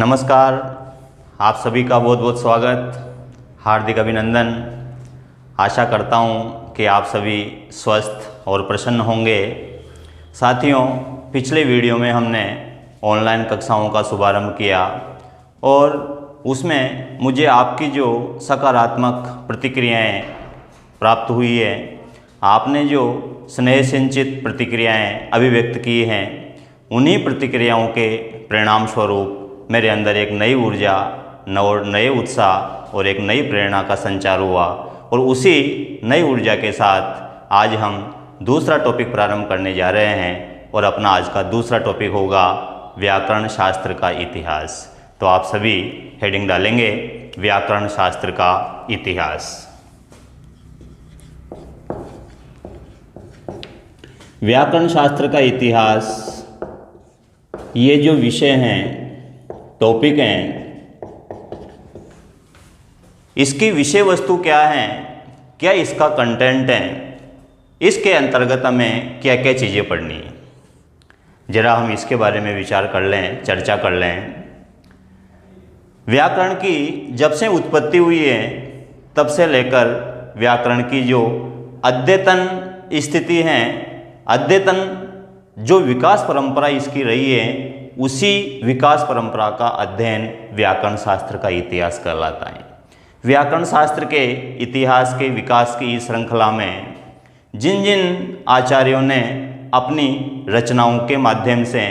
नमस्कार, आप सभी का बहुत बहुत स्वागत, हार्दिक अभिनंदन। आशा करता हूँ कि आप सभी स्वस्थ और प्रसन्न होंगे। साथियों, पिछले वीडियो में हमने ऑनलाइन कक्षाओं का शुभारंभ किया और उसमें मुझे आपकी जो सकारात्मक प्रतिक्रियाएं प्राप्त हुई है, आपने जो स्नेह सिंचित प्रतिक्रियाएं अभिव्यक्त की हैं, उन्हीं प्रतिक्रियाओं के परिणाम स्वरूप मेरे अंदर एक नई ऊर्जा, नए उत्साह और एक नई प्रेरणा का संचार हुआ और उसी नई ऊर्जा के साथ आज हम दूसरा टॉपिक प्रारंभ करने जा रहे हैं और अपना आज का दूसरा टॉपिक होगा व्याकरण शास्त्र का इतिहास। तो आप सभी हेडिंग डालेंगे व्याकरण शास्त्र का इतिहास। व्याकरण शास्त्र का इतिहास, ये जो विषय हैं, टॉपिक हैं, इसकी विषय वस्तु क्या है, क्या इसका कंटेंट है, इसके अंतर्गत हमें क्या क्या चीज़ें पढ़नी है, जरा हम इसके बारे में विचार कर लें, चर्चा कर लें। व्याकरण की जब से उत्पत्ति हुई है तब से लेकर व्याकरण की जो अद्यतन स्थिति है, अद्यतन जो विकास परंपरा इसकी रही है, उसी विकास परंपरा का अध्ययन व्याकरण शास्त्र का इतिहास कहलाता है। व्याकरण शास्त्र के इतिहास के विकास की इस श्रृंखला में जिन जिन आचार्यों ने अपनी रचनाओं के माध्यम से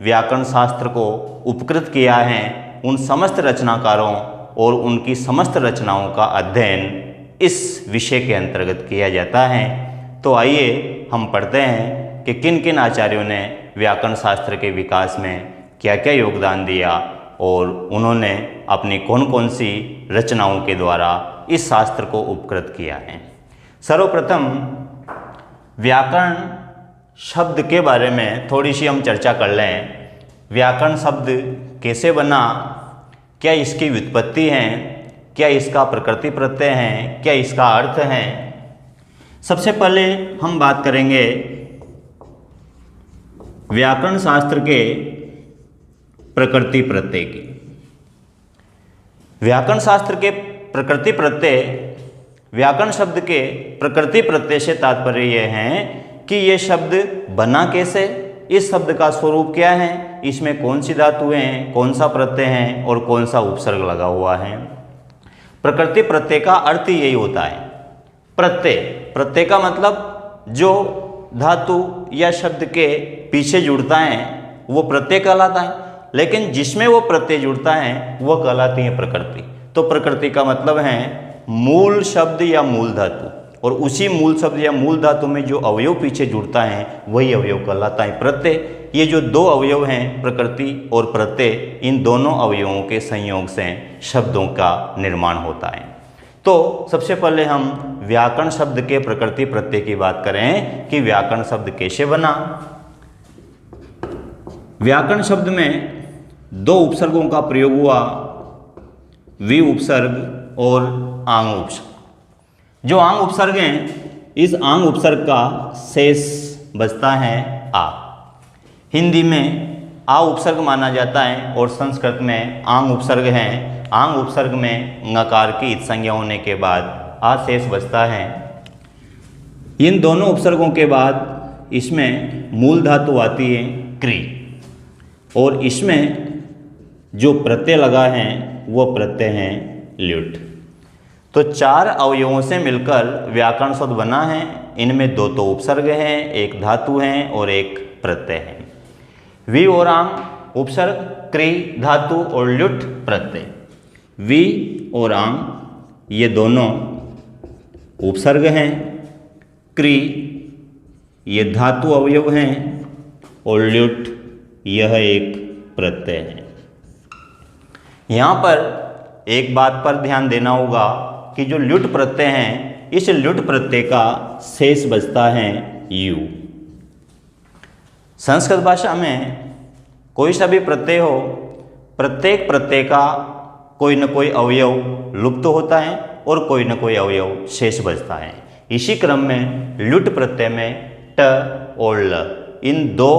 व्याकरण शास्त्र को उपकृत किया है, उन समस्त रचनाकारों और उनकी समस्त रचनाओं का अध्ययन इस विषय के अंतर्गत किया जाता है। तो आइए हम पढ़ते हैं कि किन किन आचार्यों ने व्याकरण शास्त्र के विकास में क्या क्या योगदान दिया और उन्होंने अपनी कौन कौन सी रचनाओं के द्वारा इस शास्त्र को उपकृत किया है। सर्वप्रथम व्याकरण शब्द के बारे में थोड़ी सी हम चर्चा कर लें। व्याकरण शब्द कैसे बना, क्या इसकी व्युत्पत्ति है, क्या इसका प्रकृति प्रत्यय है, क्या इसका अर्थ है। सबसे पहले हम बात करेंगे व्याकरण शास्त्र के प्रकृति प्रत्यय की। व्याकरण शास्त्र के प्रकृति प्रत्यय, व्याकरण शब्द के प्रकृति प्रत्यय से तात्पर्य यह है कि ये शब्द बना कैसे, इस शब्द का स्वरूप क्या है, इसमें कौन सी धातुएं हैं, कौन सा प्रत्यय है और कौन सा उपसर्ग लगा हुआ है। प्रकृति प्रत्यय का अर्थ यही होता है। प्रत्यय, प्रत्यय का मतलब जो धातु या शब्द के पीछे जुड़ता है वो प्रत्यय कहलाता है, लेकिन जिसमें वो प्रत्यय जुड़ता है वो कहलाती है प्रकृति। तो प्रकृति का मतलब है मूल शब्द या मूल धातु, और उसी मूल शब्द या मूल धातु में जो अवयव पीछे जुड़ता है वही अवयव कहलाता है प्रत्यय। ये जो दो अवयव हैं, प्रकृति और प्रत्यय, इन दोनों अवयवों के संयोग से शब्दों का निर्माण होता है। तो सबसे पहले हम व्याकरण शब्द के प्रकृति प्रत्यय की बात करें कि व्याकरण शब्द कैसे बना। व्याकरण शब्द में दो उपसर्गों का प्रयोग हुआ, वि उपसर्ग और आंग उपसर्ग। जो आंग उपसर्ग हैं, इस आंग उपसर्ग का शेष बचता है आ। हिंदी में आ उपसर्ग माना जाता है और संस्कृत में आंग उपसर्ग है। आंग उपसर्ग में ङकार की इत संज्ञा होने के बाद आ शेष बचता है। इन दोनों उपसर्गों के बाद इसमें मूल धातु आती है क्री, और इसमें जो प्रत्यय लगा है वो प्रत्यय है ल्युट। तो चार अवयवों से मिलकर व्याकरण शब्द बना है। इनमें दो तो उपसर्ग हैं, एक धातु है और एक प्रत्यय है। वि और आंग उपसर्ग, क्री धातु और ल्युट प्रत्यय। वि और आंग ये दोनों उपसर्ग हैं, क्री ये धातु अवयव हैं और ल्युट यह एक प्रत्यय है। यहाँ पर एक बात पर ध्यान देना होगा कि जो ल्युट प्रत्यय हैं, इस ल्युट प्रत्यय का शेष बचता है यू। संस्कृत भाषा में कोई सा भी प्रत्यय हो, प्रत्येक प्रत्यय का कोई न कोई अवयव लुप्त होता है और कोई न कोई अवयव शेष बचता है। इसी क्रम में ल्युट प्रत्यय में ट और ल, इन दो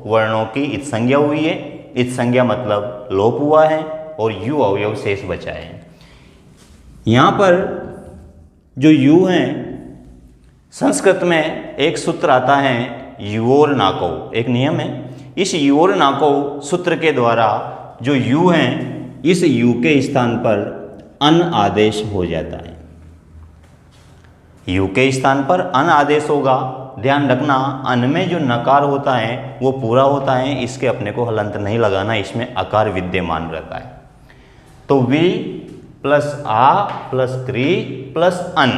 वर्णों की इत संज्ञा हुई है इत संज्ञा मतलब लोप हुआ है और यू अवयव शेष बचा है। यहाँ पर जो यू हैं, संस्कृत में एक सूत्र आता है युओर नाको, एक नियम है। इस युओर नाको सूत्र के द्वारा जो यू हैं, इस यू के स्थान पर अन आदेश हो जाता है। यू के स्थान पर अन आदेश होगा। ध्यान रखना, अन में जो नकार होता है वो पूरा होता है, इसके अपने को हलंत नहीं लगाना, इसमें अकार विद्यमान रहता है। तो वी प्लस आ प्लस क्री प्लस अन,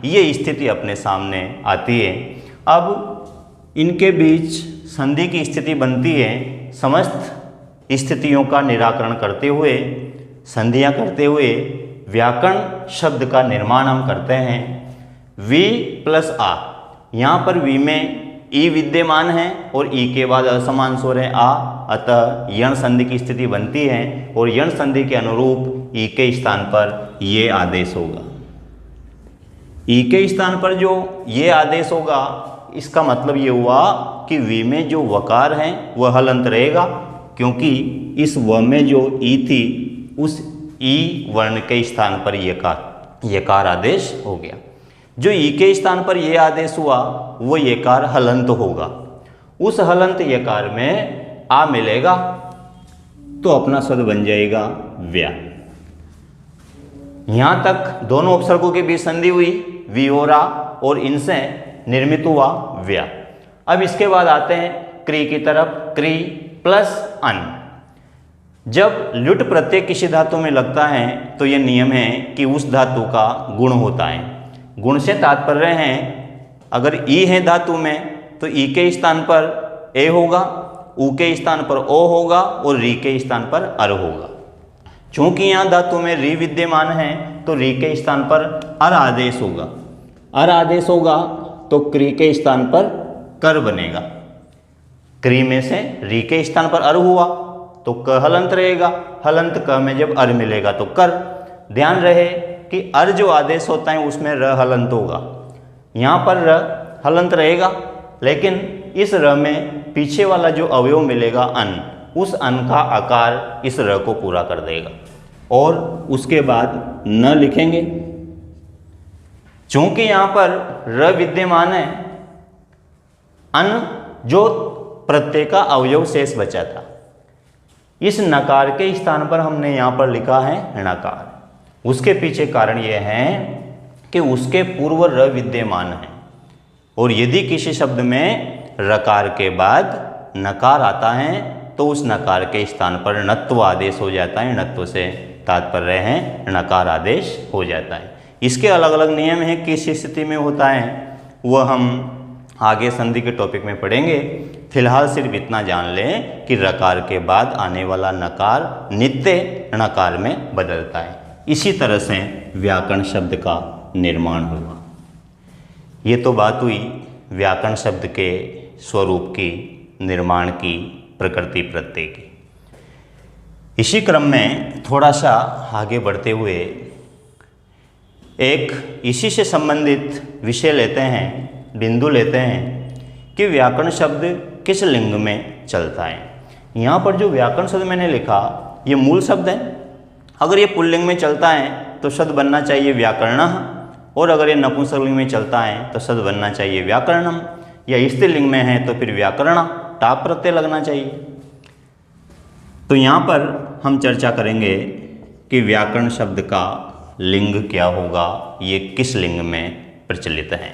ये स्थिति अपने सामने आती है। अब इनके बीच संधि की स्थिति बनती है। समस्त स्थितियों का निराकरण करते हुए, संधियां करते हुए व्याकरण शब्द का निर्माण हम करते हैं। वी प्लस आ, यहाँ पर वी में ई विद्यमान है और ई के बाद असमान स्वर है आ, अतः यण संधि की स्थिति बनती है और यण संधि के अनुरूप ई के स्थान पर ये आदेश होगा। ई के स्थान पर जो ये आदेश होगा, इसका मतलब ये हुआ कि वी में जो वकार है वह हलंत रहेगा, क्योंकि इस व में जो ई थी उस ई वर्ण के स्थान पर यकार आदेश हो गया। जो ई के स्थान पर ये आदेश हुआ वो यकार हलंत होगा। उस हलंत यकार में आ मिलेगा तो अपना शब्द बन जाएगा व्या। यहां तक दोनों उपसर्गों के बीच संधि हुई वी और आ, और इनसे निर्मित हुआ व्या। अब इसके बाद आते हैं क्री की तरफ। क्री प्लस अन। जब लुट प्रत्यय किसी धातु में लगता है तो यह नियम है कि उस धातु का गुण होता है। गुण से तात्पर्य है, अगर ई है धातु में तो ई के स्थान पर ए होगा, ऊ के स्थान पर ओ होगा और री के स्थान पर अर होगा। चूंकि यहाँ धातु में री विद्यमान है तो री के स्थान पर अर आदेश होगा। अर आदेश होगा तो क्री के स्थान पर कर बनेगा। क्री में से री के स्थान पर अर हुआ तो क हलंत रहेगा। हलंत क में जब अर मिलेगा तो कर। ध्यान रहे कि अर जो आदेश होता है उसमें र हलंत होगा। यहाँ पर र हलंत रहेगा, लेकिन इस र में पीछे वाला जो अवयव मिलेगा अन, उस अन का आकार इस र को पूरा कर देगा और उसके बाद न लिखेंगे। चूंकि यहाँ पर र विद्यमान है, अन जो प्रत्यय का अवयव शेष बचा था, इस नकार के स्थान पर हमने यहाँ पर लिखा है णकार। उसके पीछे कारण यह है कि उसके पूर्व र विद्यमान है, और यदि किसी शब्द में रकार के बाद नकार आता है तो उस नकार के स्थान पर णत्व आदेश हो जाता है। णत्व से तात्पर्य है णकार आदेश हो जाता है। इसके अलग अलग नियम हैं, किस स्थिति में होता है वह हम आगे संधि के टॉपिक में पढ़ेंगे। फिलहाल सिर्फ इतना जान लें कि रकार के बाद आने वाला नकार नित्य णकार में बदलता है। इसी तरह से व्याकरण शब्द का निर्माण हुआ। ये तो बात हुई व्याकरण शब्द के स्वरूप की, निर्माण की, प्रकृति प्रत्यय की। इसी क्रम में थोड़ा सा आगे बढ़ते हुए एक इसी से संबंधित विषय लेते हैं, बिंदु लेते हैं कि व्याकरण शब्द किस लिंग में चलता है। यहाँ पर जो व्याकरण शब्द मैंने लिखा ये मूल शब्द है। अगर ये पुल्लिंग में चलता है तो शब्द बनना चाहिए व्याकरणः, और अगर ये नपुंसकलिंग में चलता है तो शब्द बनना चाहिए व्याकरणम, या स्त्रीलिंग में है तो फिर व्याकरण टाप प्रत्यय लगना चाहिए। तो यहाँ पर हम चर्चा करेंगे कि व्याकरण शब्द का लिंग क्या होगा, ये किस लिंग में प्रचलित है।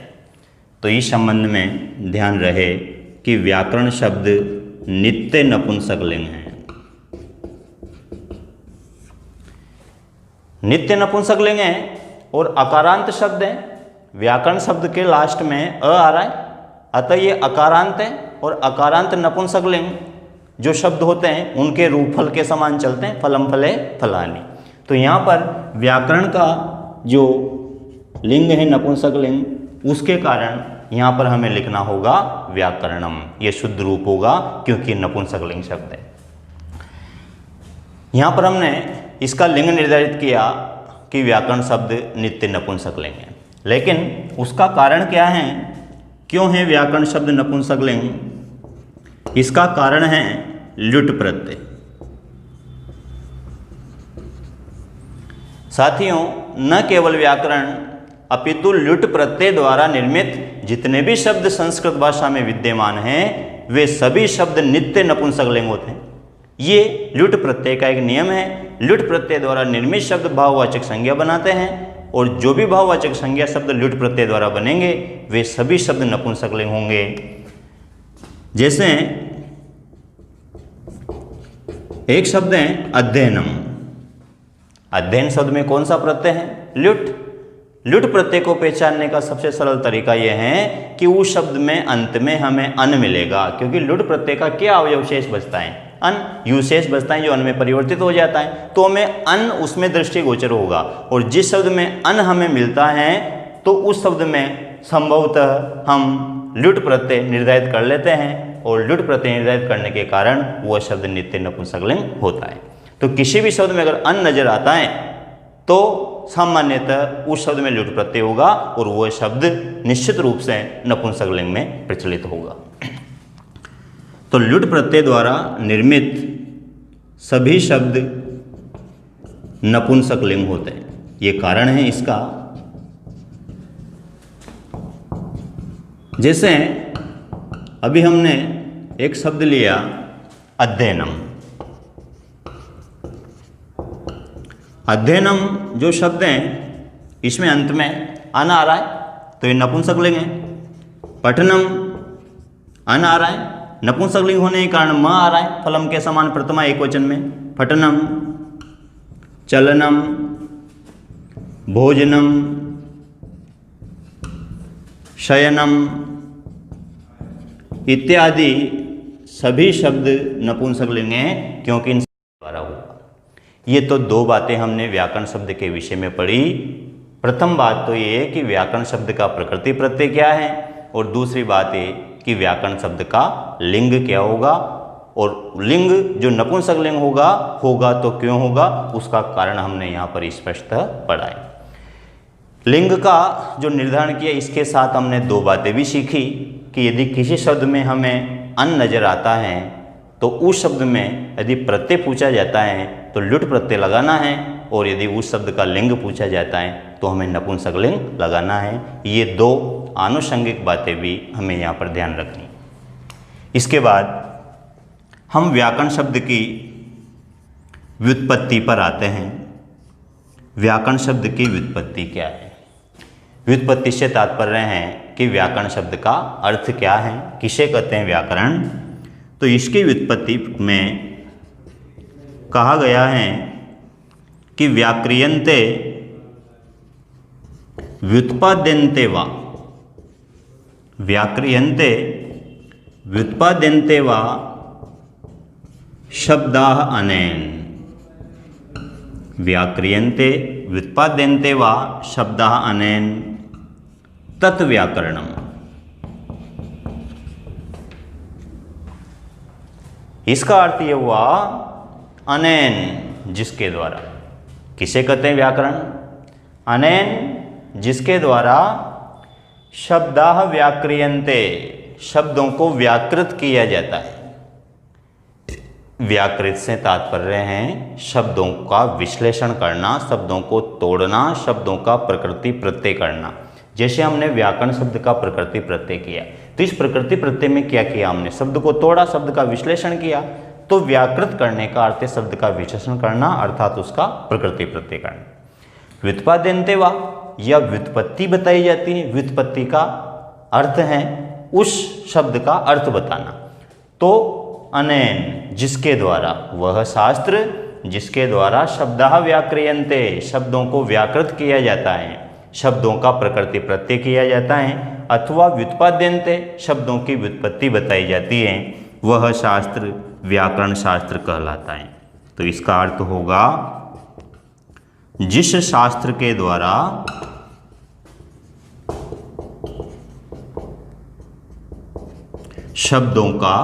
तो इस संबंध में ध्यान रहे कि व्याकरण शब्द नित्य नपुंसकलिंग है। नित्य नपुंसकलिंग है और अकारांत शब्द है। व्याकरण शब्द के लास्ट में अ आ रहा है, अतः ये अकारांत है। और अकारांत नपुंसकलिंग जो शब्द होते हैं उनके रूप फल के समान चलते हैं, फलम फले फलानी। तो यहाँ पर व्याकरण का जो लिंग है नपुंसकलिंग, उसके कारण यहाँ पर हमें लिखना होगा व्याकरणम। ये शुद्ध रूप होगा क्योंकि नपुंसकलिंग शब्द है। यहाँ पर हमने इसका लिंग निर्धारित किया कि व्याकरण शब्द नित्य नपुंसकलिंग है, लेकिन उसका कारण क्या है, क्यों है व्याकरण शब्द नपुंसकलिंग? इसका कारण है लुट प्रत्यय। साथियों, न केवल व्याकरण अपितु लुट प्रत्यय द्वारा निर्मित जितने भी शब्द संस्कृत भाषा में विद्यमान हैं वे सभी शब्द नित्य नपुंसकलिंग होते हैं। ये लुट प्रत्यय का एक नियम है। लुट प्रत्यय द्वारा निर्मित शब्द भाववाचक संज्ञा बनाते हैं और जो भी भाववाचक संज्ञा शब्द लुट प्रत्यय द्वारा बनेंगे वे सभी शब्द नपुंसकलिंग होंगे। जैसे एक शब्द है अध्ययनम। अध्ययन शब्द में कौन सा प्रत्यय है? लुट। लुट प्रत्यय को पहचानने का सबसे सरल तरीका यह है कि उस शब्द में अंत में हमें अन मिलेगा, क्योंकि लुट प्रत्यय का क्या अवयव शेष बचता है? अन। यू शेष बचता है जो अन में परिवर्तित हो जाता है, तो हमें अन उसमें दृष्टिगोचर होगा। और जिस शब्द में अन हमें मिलता है तो उस शब्द में संभवतः हम लुट प्रत्यय निर्धारित कर लेते हैं और लुट प्रत्यय निर्धारित करने के कारण वह शब्द नित्य नपुंसकलिंग होता है। तो किसी भी शब्द में अगर अन नजर आता है तो सामान्यतः उस शब्द में लुट प्रत्यय होगा और वह शब्द निश्चित रूप से नपुंसकलिंग में प्रचलित होगा। तो लुट प्रत्यय द्वारा निर्मित सभी शब्द नपुंसकलिंग होते हैं। ये कारण है इसका। जैसे अभी हमने एक शब्द लिया अध्ययनम। अध्ययनम जो शब्द है इसमें अंत में अन आ रहा है तो ये नपुंसकलिंग है। पठनम अन आ रहा है, नपुंसकलिंग होने के कारण म आ रहा है फलम के समान प्रथमा एकवचन में। पठनम, चलनम, भोजनम, शयनम इत्यादि सभी शब्द नपुंसकलिंग हैं क्योंकि इनसे द्वारा हुआ। ये तो दो बातें हमने व्याकरण शब्द के विषय में पढ़ी। प्रथम बात तो ये है कि व्याकरण शब्द का प्रकृति प्रत्यय क्या है और दूसरी बात ये कि व्याकरण शब्द का लिंग क्या होगा और लिंग जो नपुंसकलिंग होगा तो क्यों होगा उसका कारण हमने यहाँ पर स्पष्टतः पढ़ा है। लिंग का जो निर्धारण किया इसके साथ हमने दो बातें भी सीखी कि यदि किसी शब्द में हमें अन नजर आता है तो उस शब्द में यदि प्रत्यय पूछा जाता है तो लुट प्रत्यय लगाना है और यदि उस शब्द का लिंग पूछा जाता है तो हमें नपुंसकलिंग लगाना है। ये दो आनुषंगिक बातें भी हमें यहाँ पर ध्यान रखनी। इसके बाद हम व्याकरण शब्द की व्युत्पत्ति पर आते हैं। व्याकरण शब्द की व्युत्पत्ति क्या है? व्युत्पत्ति से तात्पर्य है कि व्याकरण शब्द का अर्थ क्या है, किसे कहते हैं व्याकरण। तो इसकी व्युत्पत्ति में कहा गया है कि व्याक्रियन्ते व्युत्पाद्यन्ते वा, व्याक्रियन्ते व्युत्पाद्यन्ते वा शब्दाः अनेन। व्याक्रियन्ते व्युत्पाद्यन्ते वा शब्दाः अनेन तत् व्याकरणम। इसका अर्थ यह हुआ अनेन जिसके द्वारा। किसे कहते हैं व्याकरण? अनेन जिसके द्वारा शब्दाः व्याक्रियन्ते शब्दों को व्याकृत किया जाता है। व्याकृत से तात्पर्य है शब्दों का विश्लेषण करना, शब्दों को तोड़ना, शब्दों का प्रकृति प्रत्यय करना। जैसे हमने व्याकरण शब्द का प्रकृति प्रत्यय किया तो इस प्रकृति प्रत्यय में क्या किया हमने? शब्द को तोड़ा, शब्द का विश्लेषण किया। तो व्याकृत करने का अर्थ है शब्द का विश्लेषण करना अर्थात उसका प्रकृति प्रत्यय करना। व्युत्पाद्यन्ते वा या व्युत्पत्ति बताई जाती है। व्युत्पत्ति का अर्थ है उस शब्द का अर्थ बताना। तो अनेन जिसके द्वारा, वह शास्त्र जिसके द्वारा शब्दाः व्याक्रियन्ते शब्दों को व्याकृत किया जाता है, शब्दों का प्रकृति प्रत्यय किया जाता है, अथवा व्युत्पाद्यन्ते शब्दों की व्युत्पत्ति बताई जाती है, वह शास्त्र व्याकरण शास्त्र कहलाता है। तो इसका अर्थ होगा जिस शास्त्र के द्वारा शब्दों का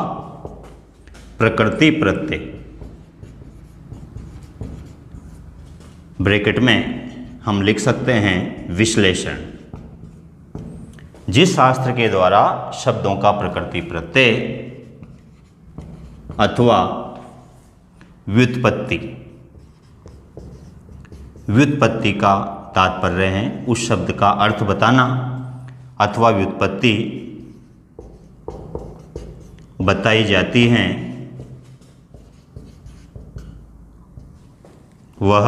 प्रकृति प्रत्यय, ब्रैकेट में हम लिख सकते हैं विश्लेषण, जिस शास्त्र के द्वारा शब्दों का प्रकृति प्रत्यय अथवा व्युत्पत्ति व्युत्पत्ति का तात्पर्य है उस शब्द का अर्थ बताना अथवा व्युत्पत्ति बताई जाती है, वह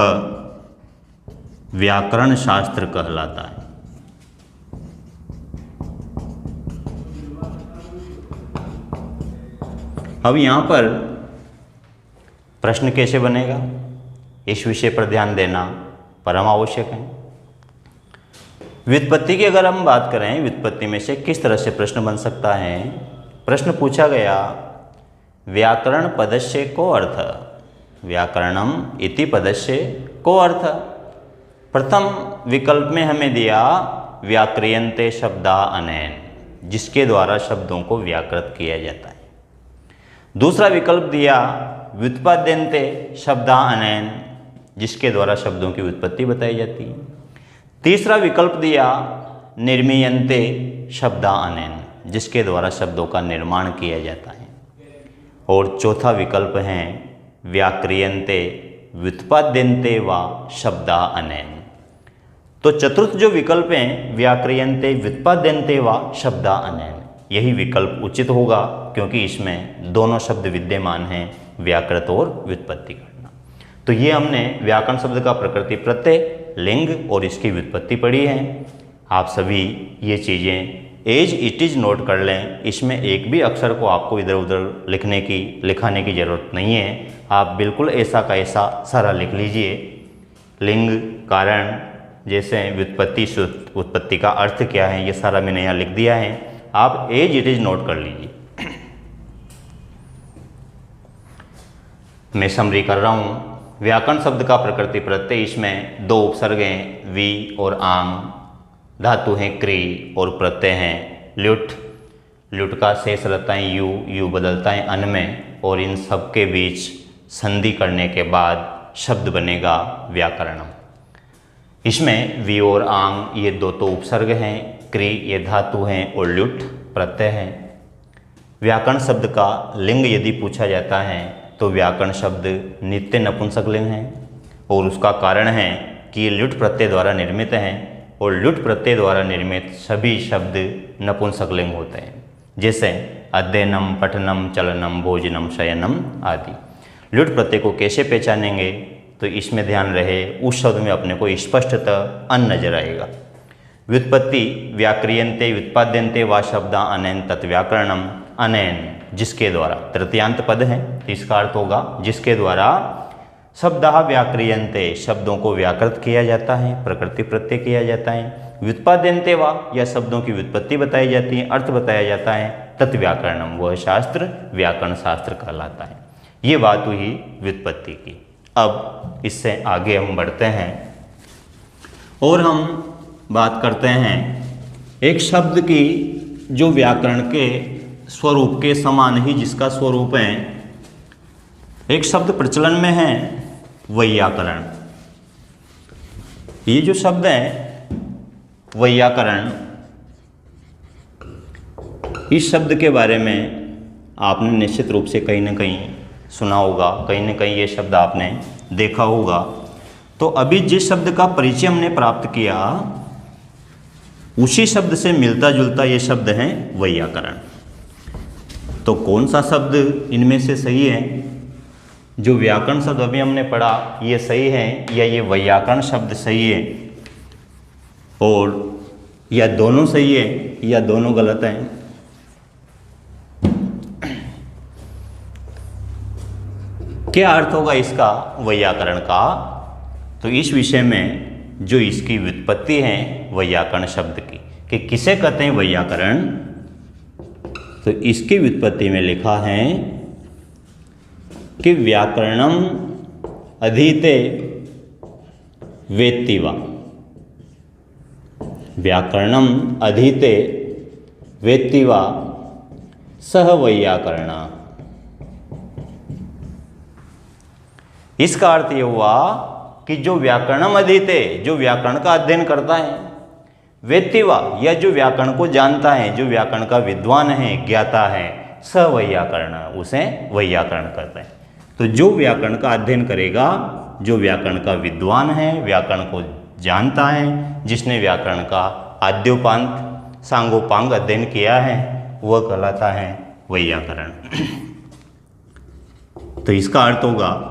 व्याकरण शास्त्र कहलाता है। अब यहाँ पर प्रश्न कैसे बनेगा, इस विषय पर ध्यान देना परम आवश्यक है। व्युत्पत्ति की अगर हम बात करें, व्युत्पत्ति में से किस तरह से प्रश्न बन सकता है। प्रश्न पूछा गया व्याकरण पदस्य को अर्थ, व्याकरणम इति पदस्य को अर्थ। प्रथम विकल्प में हमें दिया व्याक्रियन्ते शब्दा अनेन, जिसके द्वारा शब्दों को व्याकृत किया जाता है। दूसरा विकल्प दिया व्युत्पाद्यन्ते शब्दा अनेन, जिसके द्वारा शब्दों की व्युत्पत्ति बताई जाती है। तीसरा विकल्प दिया निर्मीयन्ते शब्दा अनेन, जिसके द्वारा शब्दों का निर्माण किया जाता है। और चौथा विकल्प है व्याक्रियन्ते व्युत्पाद्यन्ते वा शब्दा अनेन। तो चतुर्थ जो विकल्प हैं व्याक्रियन्ते व्युत्पाद्यन्ते वा शब्दा अनेन, यही विकल्प उचित होगा, क्योंकि इसमें दोनों शब्द विद्यमान हैं, व्याकृत और व्युत्पत्ति करना। तो ये हमने व्याकरण शब्द का प्रकृति प्रत्यय, लिंग और इसकी व्युत्पत्ति पढ़ी है। आप सभी ये चीज़ें एज इट इज़ नोट कर लें, इसमें एक भी अक्षर को आपको इधर उधर लिखाने की ज़रूरत नहीं है। आप बिल्कुल ऐसा का ऐसा सारा लिख लीजिए। लिंग, कारण, जैसे व्युत्पत्ति, उत्पत्ति का अर्थ क्या है, ये सारा मैंने यहाँ लिख दिया है। आप एज इट इज़ नोट कर लीजिए। मैं समरी कर रहा हूँ। व्याकरण शब्द का प्रकृति प्रत्यय, इसमें दो उपसर्ग हैं वी और आंग, धातु हैं क्री और प्रत्यय हैं ल्युट। ल्युट का शेष रहता है यू, यू बदलता है अन में, और इन सब के बीच संधि करने के बाद शब्द बनेगा व्याकरणम। इसमें वी और आंग ये दो तो उपसर्ग हैं, क्री ये धातु हैं और ल्युट प्रत्यय हैं। व्याकरण शब्द का लिंग यदि पूछा जाता है तो व्याकरण शब्द नित्य नपुंसक लिंग है, और उसका कारण है कि ये ल्युट प्रत्यय द्वारा निर्मित हैं, और ल्युट प्रत्यय द्वारा निर्मित सभी शब्द नपुंसक लिंग होते हैं, जैसे अध्ययनम, पठनम, चलनम, भोजनम, शयनम आदि। ल्युट प्रत्यय को कैसे पहचानेंगे, तो इसमें ध्यान रहे उस शब्द में अपने को स्पष्टतः अन नजर आएगा। व्युत्पत्ति व्याक्रियन्ते व्युत्पाद्यन्ते वा शब्दा अनेन तत् व्याकरणम, अनेन जिसके द्वारा, तृतीयांत पद है, इसका अर्थ होगा जिसके द्वारा शब्दः व्याक्रियन्ते शब्दों को व्याकृत किया जाता है, प्रकृति प्रत्यय किया जाता है। व्युत्पाद्यन्ते वा या शब्दों की व्युत्पत्ति बताई जाती है, अर्थ बताया जाता है। तत् व्याकरणम वह शास्त्र व्याकरण शास्त्र कहलाता है। ये बात हुई व्युत्पत्ति की। अब इससे आगे हम बढ़ते हैं और हम बात करते हैं एक शब्द की जो व्याकरण के स्वरूप के समान ही जिसका स्वरूप है। एक शब्द प्रचलन में है वैयाकरण। ये जो शब्द है वैयाकरण, इस शब्द के बारे में आपने निश्चित रूप से कहीं ना कहीं सुना होगा, कहीं ना कहीं ये शब्द आपने देखा होगा। तो अभी जिस शब्द का परिचय हमने प्राप्त किया उसी शब्द से मिलता जुलता ये शब्द है वैयाकरण। तो कौन सा शब्द इनमें से सही है? जो व्याकरण शब्द अभी हमने पढ़ा ये सही है या ये वैयाकरण शब्द सही है, और या दोनों सही है या दोनों गलत हैं? क्या अर्थ होगा इसका वैयाकरण का? तो इस विषय में जो इसकी व्युत्पत्ति है वैयाकरण शब्द की कि किसे कहते हैं वैयाकरण, तो इसकी व्युत्पत्ति में लिखा है कि व्याकरणम अधीते वेत्ति वा, व्याकरणम अधीते वेत्ति वा सह वैयाकरण। इसका अर्थ ये हुआ कि जो व्याकरणम अधीते, जो व्याकरण का अध्ययन करता है, वेत्ति वा या जो व्याकरण को जानता है, जो व्याकरण का विद्वान है, ज्ञाता है, स वैयाकरण, उसे वैयाकरण कहते हैं। तो जो व्याकरण का अध्ययन करेगा जो व्याकरण का विद्वान है, व्याकरण को जानता है, जिसने व्याकरण का आद्योपांत सांगोपांग अध्ययन किया है, वह कहलाता है वैयाकरण। तो इसका अर्थ होगा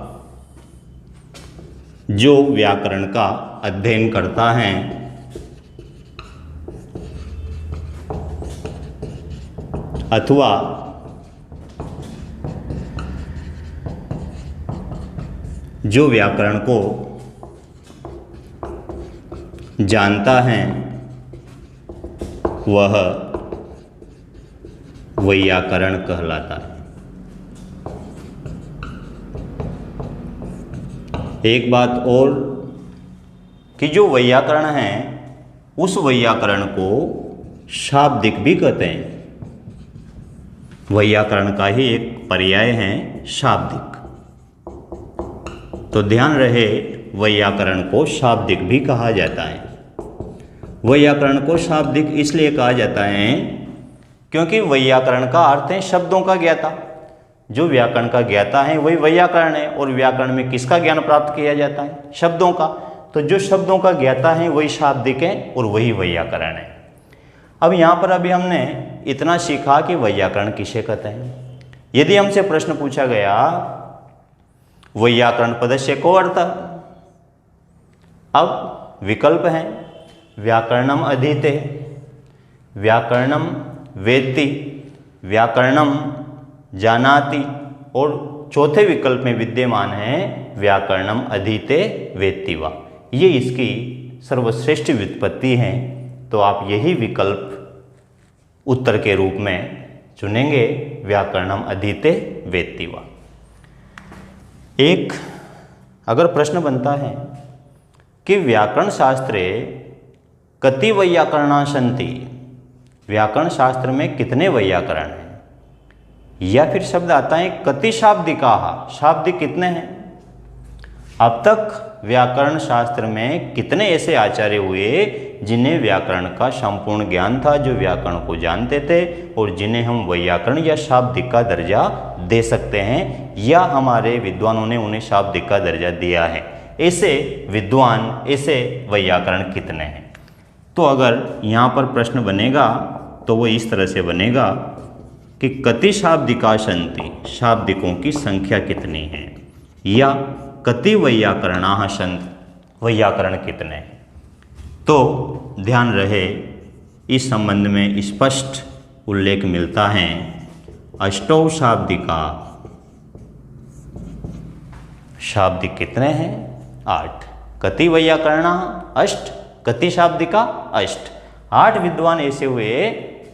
जो व्याकरण का अध्ययन करता है अथवा जो व्याकरण को जानता है वह वैयाकरण कहलाता है। एक बात और कि जो वैयाकरण है उस वैयाकरण को शाब्दिक भी कहते हैं। वैयाकरण का ही एक पर्याय है शाब्दिक। तो ध्यान रहे, वैयाकरण को शाब्दिक भी कहा जाता है। वैयाकरण को शाब्दिक इसलिए कहा जाता है क्योंकि वैयाकरण का अर्थ है शब्दों का ज्ञाता। जो व्याकरण का ज्ञाता है वही वैयाकरण है। और व्याकरण में किसका ज्ञान प्राप्त किया जाता है? शब्दों का। तो जो शब्दों का ज्ञाता है वही शाब्दिक है और वही वैयाकरण है। अब यहाँ पर अभी हमने इतना सीखा कि वैयाकरण किसे कहते हैं। यदि हमसे प्रश्न पूछा गया वैयाकरण पदस्य को अर्थ, अब विकल्प हैं व्याकरणम अधीते, व्याकरणम वेत्ति, व्याकरणम जानाति और चौथे विकल्प में विद्यमान है व्याकरणम अधीते वेत्ति वा। ये इसकी सर्वश्रेष्ठ व्युत्पत्ति है। तो आप यही विकल्प उत्तर के रूप में चुनेंगे, व्याकरणम अधीते वेत्ति वा। एक अगर प्रश्न बनता है कि व्याकरण शास्त्रे कति वैयाकरणा सन्ति, व्याकरण शास्त्र में कितने वैयाकरण हैं, या फिर शब्द आता है कति शाब्दिकाः, शाब्दिक कितने हैं। अब तक व्याकरण शास्त्र में कितने ऐसे आचार्य हुए जिन्हें व्याकरण का संपूर्ण ज्ञान था, जो व्याकरण को जानते थे और जिन्हें हम वैयाकरण या शाब्दिक का दर्जा दे सकते हैं, या हमारे विद्वानों ने उन्हें शाब्दिक का दर्जा दिया है। ऐसे विद्वान, ऐसे वैयाकरण कितने हैं। तो अगर यहाँ पर प्रश्न बनेगा तो वो इस तरह से बनेगा कि कति शाब्दिका सन्ति, शाब्दिकों की संख्या कितनी है, या कति वैयाकरणाः सन्ति, वैयाकरण कितने हैं। तो ध्यान रहे, इस संबंध में स्पष्ट उल्लेख मिलता है अष्टौ शाब्दिका, शाब्दिक कितने हैं? 8। कति वैयाकरणाः अष्ट, कति शाब्दिका अष्ट। 8 विद्वान ऐसे हुए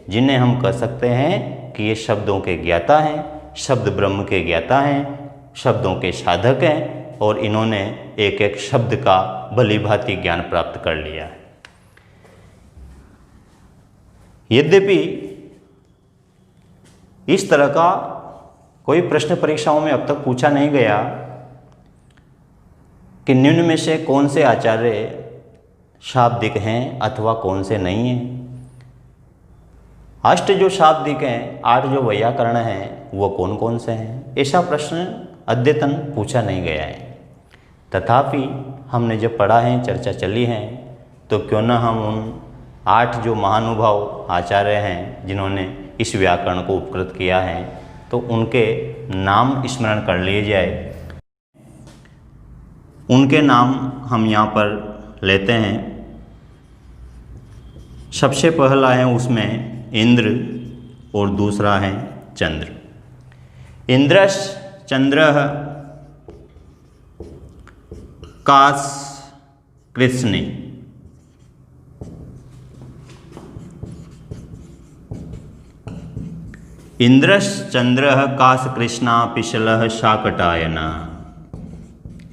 जिन्हें हम कह सकते हैं कि ये शब्दों के ज्ञाता हैं, शब्द ब्रह्म के ज्ञाता हैं, शब्दों के साधक हैं, और इन्होंने एक एक शब्द का भली भांति ज्ञान प्राप्त कर लिया है। यद्यपि इस तरह का कोई प्रश्न परीक्षाओं में अब तक पूछा नहीं गया कि निम्न में से कौन से आचार्य शाब्दिक हैं अथवा कौन से नहीं हैं। 8 जो शाब्दिक हैं, 8 जो वैयाकरण हैं, वो कौन कौन से हैं, ऐसा प्रश्न अद्यतन पूछा नहीं गया है। तथापि हमने जब पढ़ा है, चर्चा चली है, तो क्यों न हम उन 8 जो महानुभाव आचार्य हैं जिन्होंने इस व्याकरण को उपकृत किया है, तो उनके नाम स्मरण कर लिए जाए। उनके नाम हम यहाँ पर लेते हैं। सबसे पहला है उसमें इंद्र और दूसरा है चंद्र। इंद्रश् चंद्रः कास कृष्णे, इंद्रश् चंद्रः कास कृष्णा पिशलः शाकटायना।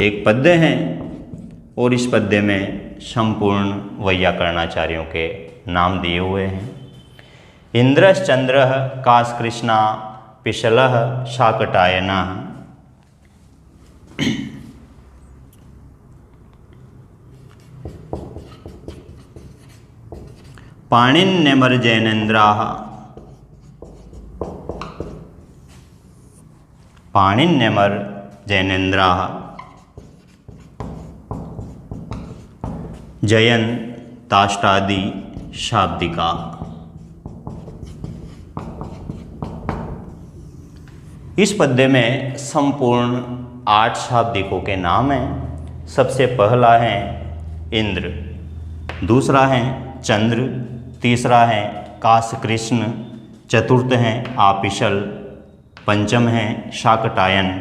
एक पद्य है और इस पद्य में संपूर्ण वैयाकरणाचार्यों के नाम दिए हुए हैं। इंद्रश् चंद्रः कास कृष्णा पिशलः शाकटायना। पाणिन्यमर्जैनेन्द्राः, पाणिन्यमर्जैनेन्द्राः जयंताष्टादि शाब्दिका। इस पद्य में संपूर्ण 8 शाब्दिकों के नाम हैं। सबसे पहला है इंद्र, दूसरा है चंद्र, तीसरा है काशकृष्ण, चतुर्थ है आपिशल, पंचम है शाकटायन,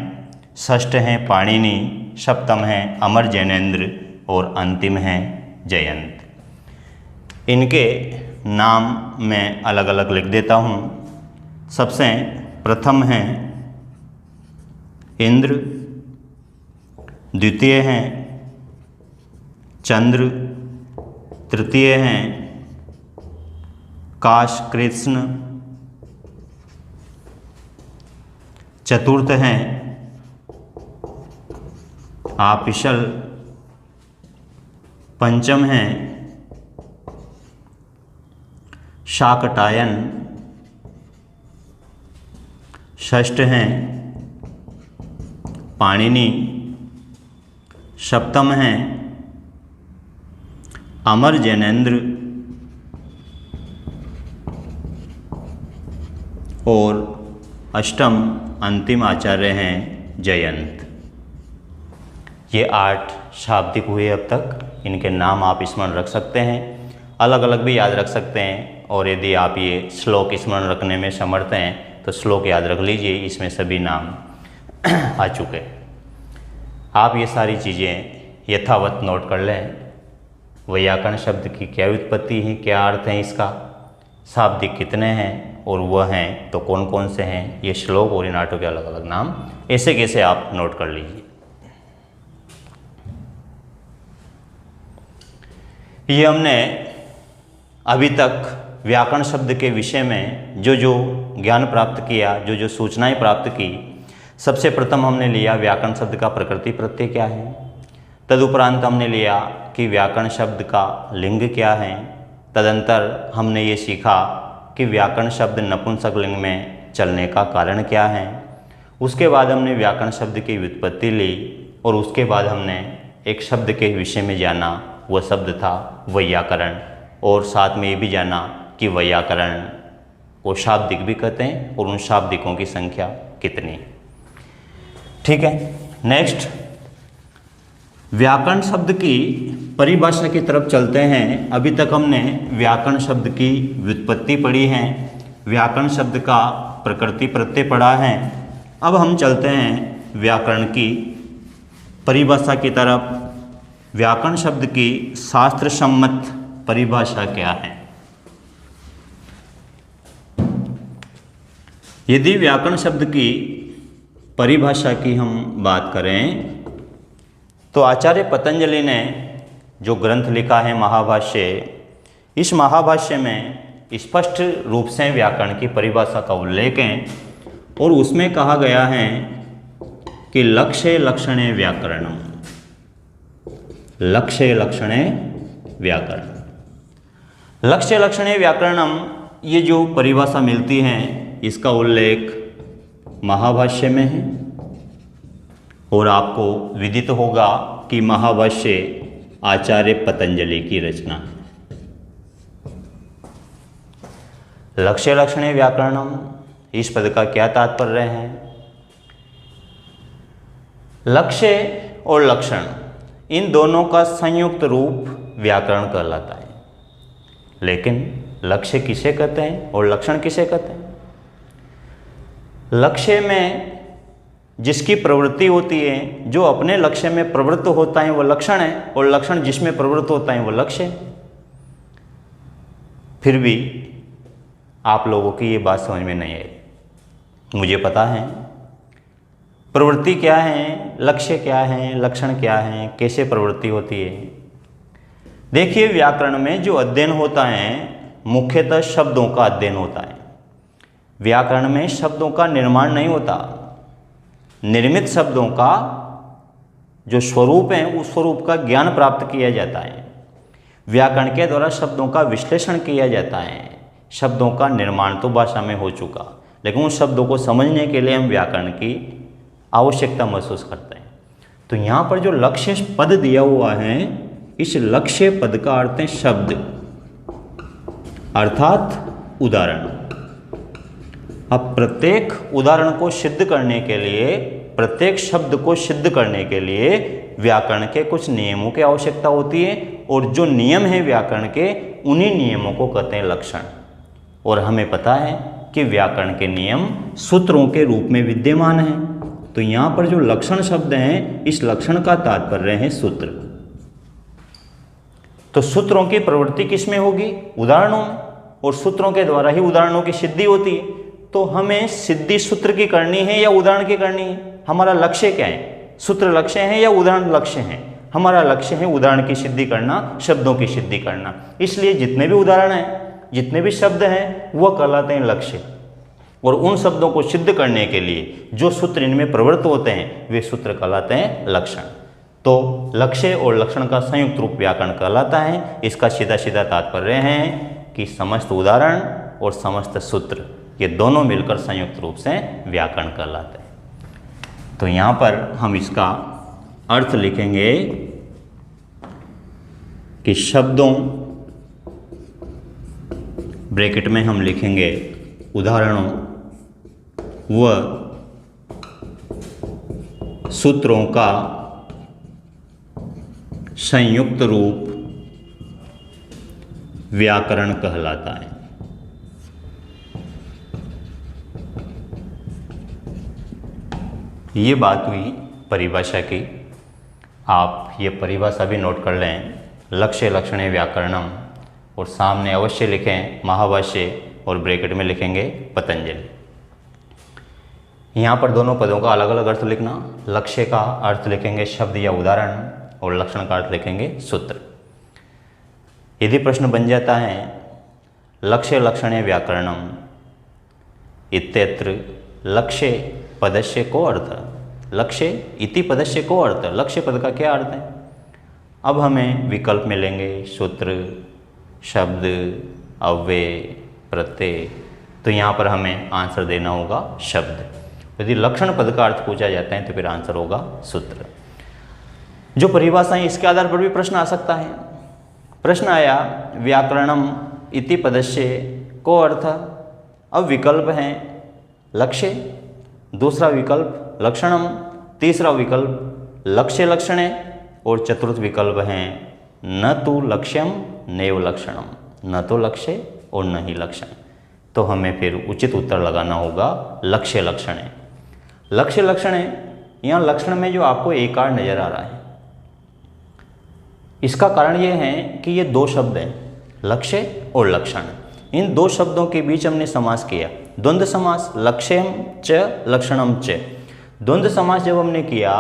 षष्ठ है पाणिनि, सप्तम है अमर जैनेन्द्र और अंतिम है जयंत। इनके नाम मैं अलग अलग लिख देता हूँ। सबसे प्रथम है इंद्र, द्वितीय हैं चंद्र, तृतीय हैं काशकृष्ण, चतुर्थ हैं आपिशल, पंचम हैं शाकटायन, षष्ठ हैं पाणिनि, सप्तम हैं अमर जैनेन्द्र और अष्टम अंतिम आचार्य हैं जयंत। ये 8 शाब्दिक हुए अब तक। इनके नाम आप स्मरण रख सकते हैं, अलग अलग भी याद रख सकते हैं, और यदि आप ये श्लोक स्मरण रखने में समर्थ हैं तो श्लोक याद रख लीजिए, इसमें सभी नाम आ चुके। आप ये सारी चीज़ें यथावत नोट कर लें। वैयाकरण शब्द की क्या व्युत्पत्ति है, क्या अर्थ है इसका, शाब्दिक कितने हैं और वह हैं तो कौन कौन से हैं, ये श्लोक और इन 8 के अलग अलग नाम ऐसे कैसे आप नोट कर लीजिए। ये हमने अभी तक व्याकरण शब्द के विषय में जो जो ज्ञान प्राप्त किया, जो जो सूचनाएं प्राप्त की। सबसे प्रथम हमने लिया व्याकरण शब्द का प्रकृति प्रत्यय क्या है, तदुपरांत हमने लिया कि व्याकरण शब्द का लिंग क्या है, तदंतर हमने ये सीखा कि व्याकरण शब्द नपुंसक लिंग में चलने का कारण क्या है। उसके बाद हमने व्याकरण शब्द की व्युत्पत्ति ली और उसके बाद हमने एक शब्द के विषय में जाना, वह शब्द था वैयाकरण, और साथ में ये भी जाना कि वैयाकरण को शाब्दिक भी कहते हैं और उन शाब्दिकों की संख्या कितनी। ठीक है, नेक्स्ट व्याकरण शब्द की परिभाषा की तरफ चलते हैं। अभी तक हमने व्याकरण शब्द की व्युत्पत्ति पढ़ी है, व्याकरण शब्द का प्रकृति प्रत्यय पढ़ा है। अब हम चलते हैं व्याकरण की परिभाषा की तरफ। व्याकरण शब्द की शास्त्र सम्मत परिभाषा क्या है। यदि व्याकरण शब्द की परिभाषा की हम बात करें तो आचार्य पतंजलि ने जो ग्रंथ लिखा है महाभाष्य, इस महाभाष्य में स्पष्ट रूप से व्याकरण की परिभाषा का उल्लेख है और उसमें कहा गया है कि लक्ष्य लक्षणे व्याकरणम, लक्ष्य लक्षणे व्याकरण, लक्ष्य लक्षणे व्याकरणम, ये जो परिभाषा मिलती है इसका उल्लेख महाभाष्य में है और आपको विदित होगा कि महाभाष्य आचार्य पतंजलि की रचना है। लक्ष्य लक्षणे व्याकरणम, इस पद का क्या तात्पर्य है। लक्ष्य और लक्षण इन दोनों का संयुक्त रूप व्याकरण कहलाता है। लेकिन लक्ष्य किसे कहते हैं और लक्षण किसे कहते हैं। लक्ष्य में जिसकी प्रवृत्ति होती है, जो अपने लक्ष्य में प्रवृत्त होता है वो लक्षण है, और लक्षण जिसमें प्रवृत्त होता है वो लक्ष्य है। फिर भी आप लोगों की ये बात समझ में नहीं आई, मुझे पता है। प्रवृत्ति क्या है, लक्ष्य क्या है, लक्षण क्या है, कैसे प्रवृत्ति होती है। देखिए, व्याकरण में जो अध्ययन होता है मुख्यतः शब्दों का अध्ययन होता है। व्याकरण में शब्दों का निर्माण नहीं होता, निर्मित शब्दों का जो स्वरूप है उस स्वरूप का ज्ञान प्राप्त किया जाता है। व्याकरण के द्वारा शब्दों का विश्लेषण किया जाता है। शब्दों का निर्माण तो भाषा में हो चुका, लेकिन उन शब्दों को समझने के लिए हम व्याकरण की आवश्यकता महसूस करते हैं। तो यहाँ पर जो लक्ष्य पद दिया हुआ है, इस लक्ष्य पद का अर्थ है शब्द अर्थात उदाहरण। अब प्रत्येक उदाहरण को सिद्ध करने के लिए, प्रत्येक शब्द को सिद्ध करने के लिए व्याकरण के कुछ नियमों की आवश्यकता होती है, और जो नियम है व्याकरण के, उन्हीं नियमों को कहते हैं लक्षण। और हमें पता है कि व्याकरण के नियम सूत्रों के रूप में विद्यमान हैं। तो यहाँ पर जो लक्षण शब्द हैं, इस लक्षण का तात्पर्य है सूत्र। तो सूत्रों की प्रवृत्ति किसमें होगी? उदाहरणों में, और सूत्रों के द्वारा ही उदाहरणों की सिद्धि होती है। तो हमें सिद्धि सूत्र की करनी है या उदाहरण की करनी है? हमारा लक्ष्य क्या है? सूत्र लक्ष्य है या उदाहरण लक्ष्य है? हमारा लक्ष्य है उदाहरण की सिद्धि करना, शब्दों की सिद्धि करना। इसलिए जितने भी उदाहरण हैं, जितने भी शब्द हैं, वह कहलाते हैं लक्ष्य। और उन शब्दों को सिद्ध करने के लिए जो सूत्र इनमें प्रवृत्त होते हैं, वे सूत्र कहलाते हैं लक्षण। तो लक्ष्य और लक्षण का संयुक्त रूप व्याकरण कहलाता है। इसका सीधा सीधा तात्पर्य है कि समस्त उदाहरण और समस्त सूत्र, ये दोनों मिलकर संयुक्त रूप से व्याकरण कहलाते हैं। तो यहाँ पर हम इसका अर्थ लिखेंगे कि शब्दों, ब्रैकेट में हम लिखेंगे उदाहरणों व सूत्रों का संयुक्त रूप व्याकरण कहलाता है। ये बात हुई परिभाषा की। आप ये परिभाषा भी नोट कर लें, लक्ष्य लक्षणे व्याकरणम, और सामने अवश्य लिखें महाभाष्य, और ब्रैकेट में लिखेंगे पतंजलि। यहाँ पर दोनों पदों का अलग अलग अर्थ लिखना। लक्ष्य का अर्थ लिखेंगे शब्द या उदाहरण, और लक्षण का अर्थ लिखेंगे सूत्र। यदि प्रश्न बन जाता है लक्ष्य लक्षणे व्याकरणम इत्यत्र लक्ष्य पदस्य को अर्थ, लक्ष्य इति पदस्य को अर्थ, लक्ष्य पद का क्या अर्थ है? अब हमें विकल्प मिलेंगे सूत्र, शब्द, अव्यय, प्रत्यय। तो यहाँ पर हमें आंसर देना होगा शब्द। यदि लक्षण पद का अर्थ पूछा जाता है तो फिर आंसर होगा सूत्र। जो परिभाषाएं, इसके आधार पर भी प्रश्न आ सकता है। प्रश्न आया व्याकरणम इति पदस्य को अर्थ। अब विकल्प हैं लक्ष्य, दूसरा विकल्प लक्षणम, तीसरा विकल्प लक्ष्य लक्षणे, और चतुर्थ विकल्प हैं न तो लक्ष्यम नैव लक्षणम, न तो लक्ष्य और न ही लक्षण। तो हमें फिर उचित उत्तर लगाना होगा लक्ष्य लक्षणे। लक्ष्य लक्षणे, यहाँ लक्षण में जो आपको एकार नजर आ रहा है, इसका कारण ये है कि ये दो शब्द हैं, लक्ष्य और लक्षण। इन दो शब्दों के बीच हमने समास किया, द्वंद्व समास, लक्ष्यम च लक्षणम च। द्वंद्व समास जब हमने किया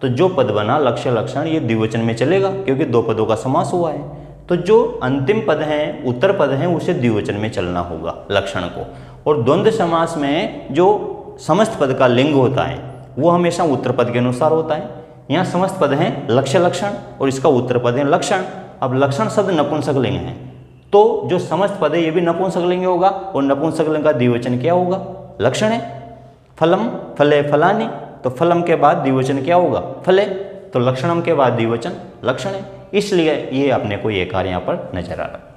तो जो पद बना लक्ष्य लक्षण, ये द्विवचन में चलेगा क्योंकि दो पदों का समास हुआ है। तो जो अंतिम पद हैं, उत्तर पद हैं, उसे द्विवचन में चलना होगा लक्षण को। और द्वंद्व समास में जो समस्त पद का लिंग होता है वो हमेशा उत्तर पद के अनुसार होता है। यहाँ समस्त पद हैं लक्ष्य लक्षण और इसका उत्तर पद है लक्षण। अब लक्षण शब्द नपुंसक लिंग है, तो जो समस्त पद है ये भी नपुंसक लिंग होगा, और नपुंसक लिंग का द्विवचन क्या होगा? लक्षण है। फलम फले फलानि, तो फलम के बाद द्विवचन क्या होगा? फले। तो लक्षणम के बाद द्विवचन लक्षण है, इसलिए ये अपने को ये कार्य यहाँ पर नजर आ रहा है।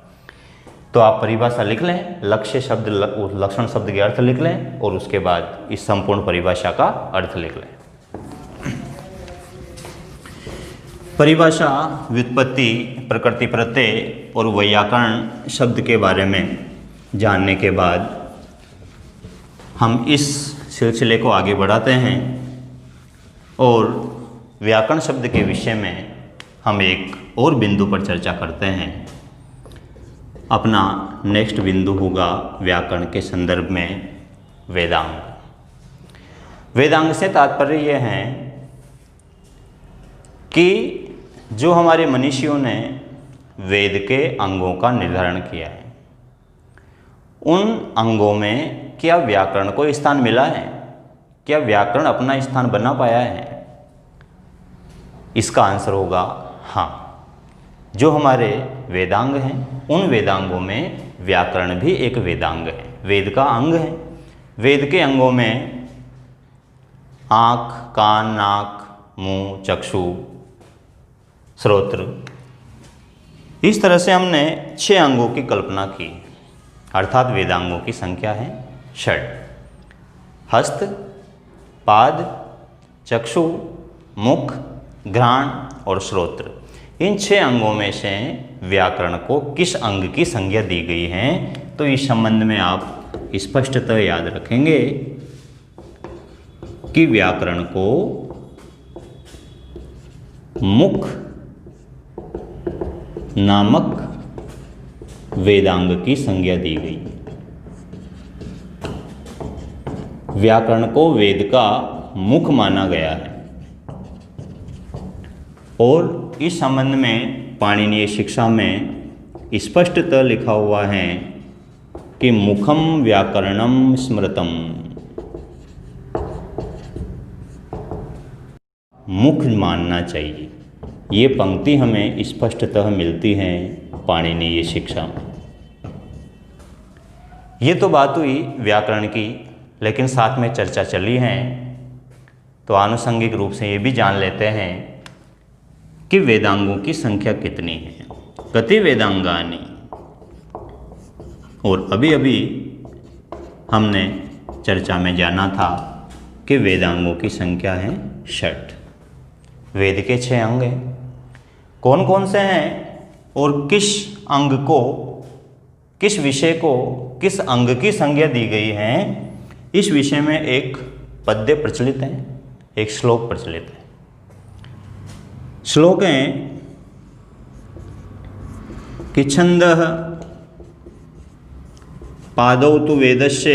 तो आप परिभाषा लिख लें, लक्ष्य शब्द लक्षण शब्द के अर्थ लिख लें, और उसके बाद इस संपूर्ण परिभाषा का अर्थ लिख लें। परिभाषा, व्युत्पत्ति, प्रकृति प्रत्यय और वैयाकरण शब्द के बारे में जानने के बाद हम इस सिलसिले को आगे बढ़ाते हैं और व्याकरण शब्द के विषय में हम एक और बिंदु पर चर्चा करते हैं। अपना नेक्स्ट बिंदु होगा व्याकरण के संदर्भ में वेदांग। वेदांग से तात्पर्य यह है कि जो हमारे मनीषियों ने वेद के अंगों का निर्धारण किया है, उन अंगों में क्या व्याकरण को स्थान मिला है? क्या व्याकरण अपना स्थान बना पाया है? इसका आंसर होगा हाँ। जो हमारे वेदांग हैं, उन वेदांगों में व्याकरण भी एक वेदांग है, वेद का अंग है। वेद के अंगों में आँख, कान, नाक, मुंह, चक्षु, श्रोत्र, इस तरह से हमने 6 अंगों की कल्पना की, अर्थात वेदांगों की संख्या है 6। हस्त, पाद, चक्षु, मुख, घ्राण और श्रोत्र, इन 6 अंगों में से व्याकरण को किस अंग की संज्ञा दी गई है, तो इस संबंध में आप स्पष्टतः याद रखेंगे कि व्याकरण को मुख नामक वेदांग की संज्ञा दी गई। व्याकरण को वेद का मुख माना गया है और इस संबंध में पाणिनीय शिक्षा में स्पष्टतः लिखा हुआ है कि मुखम व्याकरणम स्मृतम, मुख मानना चाहिए। ये पंक्ति हमें स्पष्टतः मिलती है पाणिनीय शिक्षा में। ये तो बात हुई व्याकरण की, लेकिन साथ में चर्चा चली है तो आनुषंगिक रूप से ये भी जान लेते हैं कि वेदांगों की संख्या कितनी है। कति वेदांगानी, और अभी अभी हमने चर्चा में जाना था कि वेदांगों की संख्या है 6। वेद के 6 अंग हैं। कौन कौन से हैं और किस अंग को, किस विषय को किस अंग की संज्ञा दी गई है, इस विषय में एक पद्य प्रचलित है, एक श्लोक प्रचलित है। श्लोक है कि छंदः पादौ तु वेदस्य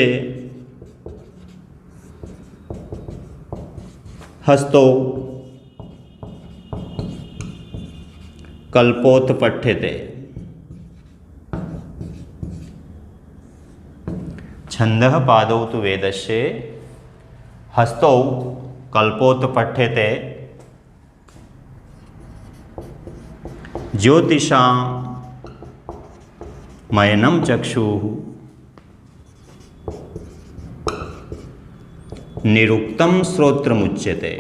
हस्तौ कल्पोथ पठ्यते। छंदः पादौ तु वेदस्य हस्तौ कल्पोथ पठ्यते ज्योतिषां मयनं चक्षुः निरुक्तं श्रोत्रमुच्यते।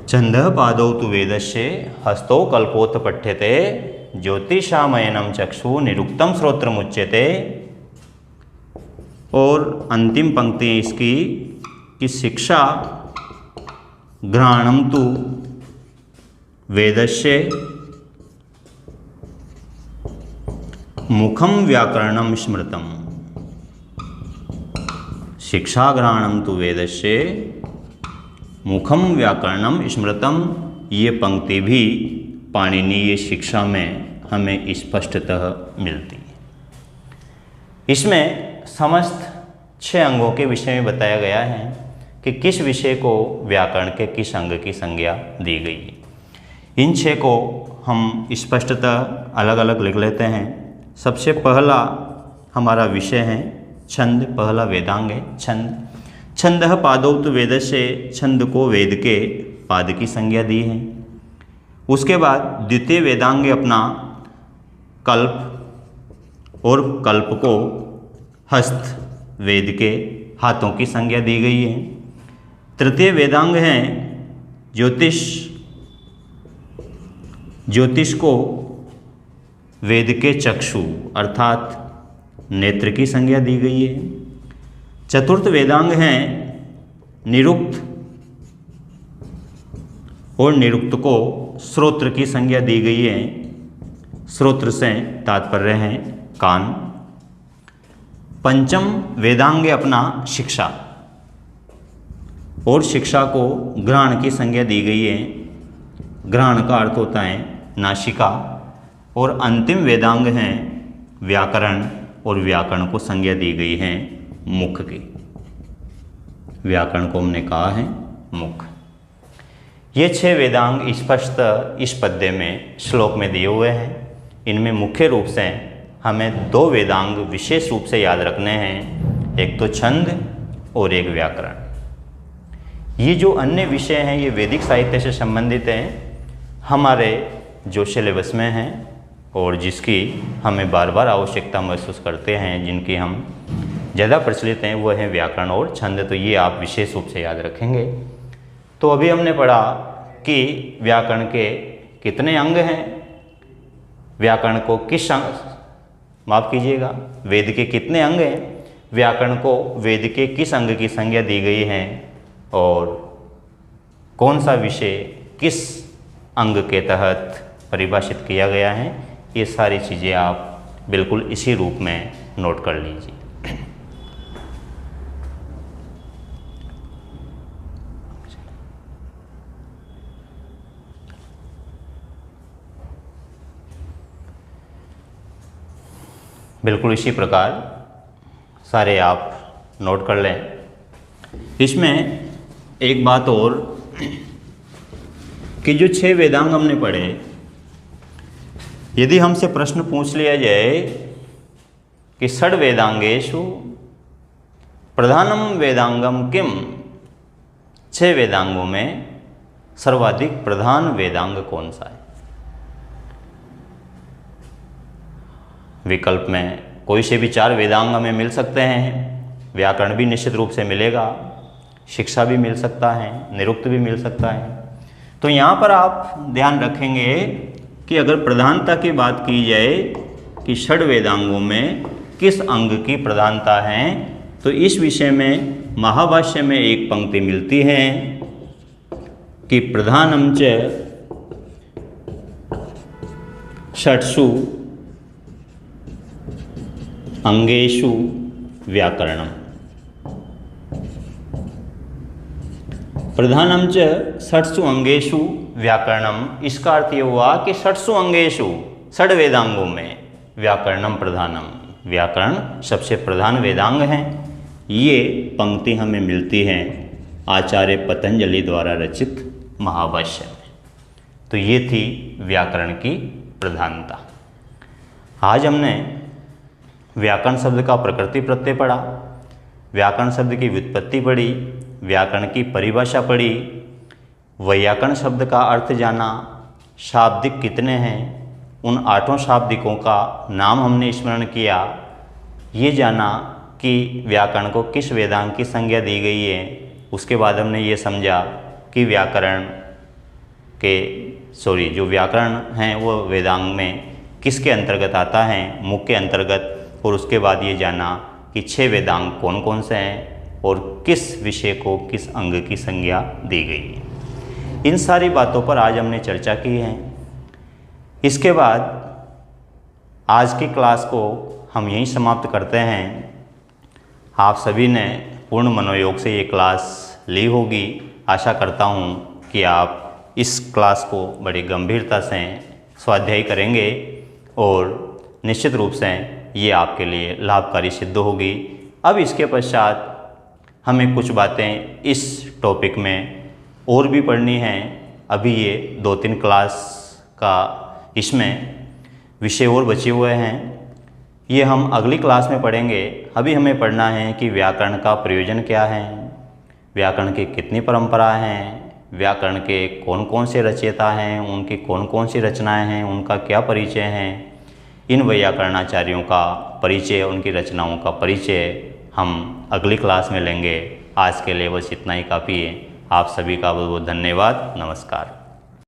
छंदः पादौ तु वेदस्य हस्तौ कल्पोथ पठ्यते ज्योतिषामयनं चक्षु निरुक्तं श्रोत्रमुच्यते। और अंतिम पंक्ति इसकी कि शिक्षा घ्राणं तु वेदस्य मुखम व्याकरणम स्मृतम। शिक्षा घ्राणं तु वेदस्य मुखम व्याकरणम स्मृतम, ये पंक्ति भी पाणिनीय शिक्षा में हमें स्पष्टतः मिलती है। इसमें समस्त 6 अंगों के विषय में बताया गया है कि किस विषय को व्याकरण के किस अंग की संज्ञा दी गई है। इन 6 को हम स्पष्टतः अलग अलग लिख लेते हैं। सबसे पहला हमारा विषय है छंद, पहला वेदांग है छंद। छंदः पादौ तु वेदस्य, छंद को वेद के पाद की संज्ञा दी है। उसके बाद द्वितीय वेदांग अपना कल्प, और कल्प को हस्त, वेद के हाथों की संज्ञा दी गई है। तृतीय वेदांग है ज्योतिष, ज्योतिष को वेद के चक्षु अर्थात नेत्र की संज्ञा दी गई है। चतुर्थ वेदांग है निरुक्त, और निरुक्त को श्रोत्र की संज्ञा दी गई है। श्रोत्र से तात्पर्य है कान। पंचम वेदांग अपना शिक्षा, और शिक्षा को घ्राण की संज्ञा दी गई है। घ्राण का अर्थ होता है नासिका। और अंतिम वेदांग है व्याकरण, और व्याकरण को संज्ञा दी गई है मुख की। व्याकरण को हमने कहा है मुख। ये 6 वेदांग स्पष्ट इस पद्य में श्लोक में दिए हुए हैं। इनमें मुख्य रूप से हमें 2 वेदांग विशेष रूप से याद रखने हैं, एक तो छंद और एक व्याकरण। ये जो अन्य विषय हैं ये वैदिक साहित्य से संबंधित हैं, हमारे जो सिलेबस में हैं और जिसकी हमें बार बार आवश्यकता महसूस करते हैं, जिनकी हम ज़्यादा प्रचलित हैं वो हैं व्याकरण और छंद, तो ये आप विशेष रूप से याद रखेंगे। तो अभी हमने पढ़ा कि व्याकरण के कितने अंग हैं, व्याकरण को किस माफ़ कीजिएगा, वेद के कितने अंग हैं, व्याकरण को वेद के किस अंग की संज्ञा दी गई है, और कौन सा विषय किस अंग के तहत परिभाषित किया गया है, ये सारी चीज़ें आप बिल्कुल इसी रूप में नोट कर लीजिए। बिल्कुल इसी प्रकार सारे आप नोट कर लें। इसमें एक बात और कि जो 6 वेदांग हमने पढ़े, यदि हमसे प्रश्न पूछ लिया जाए कि षड वेदांगेषु प्रधानम वेदांगम किम, 6 वेदांगों में सर्वाधिक प्रधान वेदांग कौन सा है? विकल्प में कोई से भी 4 वेदांग हमें मिल सकते हैं, व्याकरण भी निश्चित रूप से मिलेगा, शिक्षा भी मिल सकता है, निरुक्त भी मिल सकता है। तो यहाँ पर आप ध्यान रखेंगे कि अगर प्रधानता की बात की जाए कि षड वेदांगों में किस अंग की प्रधानता है, तो इस विषय में महाभाष्य में एक पंक्ति मिलती है कि प्रधानम च षट्सु अंगेषु व्याकरणम। प्रधानम च षट्सु अंगेषु व्याकरणम, इसका अर्थ ये हुआ कि षट्सु अंगेषु, षड वेदांगों में व्याकरणम प्रधानम, व्याकरण सबसे प्रधान वेदांग हैं। ये पंक्ति हमें मिलती है आचार्य पतंजलि द्वारा रचित महाभाष्य में। तो ये थी व्याकरण की प्रधानता। आज हमने व्याकरण शब्द का प्रकृति प्रत्यय पढ़ा, व्याकरण शब्द की व्युत्पत्ति पढ़ी, व्याकरण की परिभाषा पढ़ी, वैयाकरण शब्द का अर्थ जाना, शाब्दिक कितने हैं, उन 8 शाब्दिकों का नाम हमने स्मरण किया, ये जाना कि व्याकरण को किस वेदांग की संज्ञा दी गई है। उसके बाद हमने ये समझा कि व्याकरण के जो व्याकरण हैं वो वेदांग में किसके अंतर्गत आता है, मुख्य के अंतर्गत। और उसके बाद ये जाना कि 6 वेदांग कौन कौन से हैं और किस विषय को किस अंग की संज्ञा दी गई है। इन सारी बातों पर आज हमने चर्चा की है। इसके बाद आज की क्लास को हम यहीं समाप्त करते हैं। आप सभी ने पूर्ण मनोयोग से ये क्लास ली होगी। आशा करता हूँ कि आप इस क्लास को बड़ी गंभीरता से स्वाध्याय करेंगे और निश्चित रूप से ये आपके लिए लाभकारी सिद्ध होगी। अब इसके पश्चात हमें कुछ बातें इस टॉपिक में और भी पढ़नी हैं। अभी ये 2-3 क्लास का इसमें विषय और बचे हुए हैं, ये हम अगली क्लास में पढ़ेंगे। अभी हमें पढ़ना है कि व्याकरण का प्रयोजन क्या है, व्याकरण की कितनी परंपरा हैं, व्याकरण के कौन कौन से रचयिता हैं, उनकी कौन कौन सी रचनाएं हैं, उनका क्या परिचय है। इन वैयाकरणाचार्यों का परिचय, उनकी रचनाओं का परिचय हम अगली क्लास में लेंगे। आज के लिए बस इतना ही काफ़ी है। आप सभी का बहुत बहुत धन्यवाद। नमस्कार।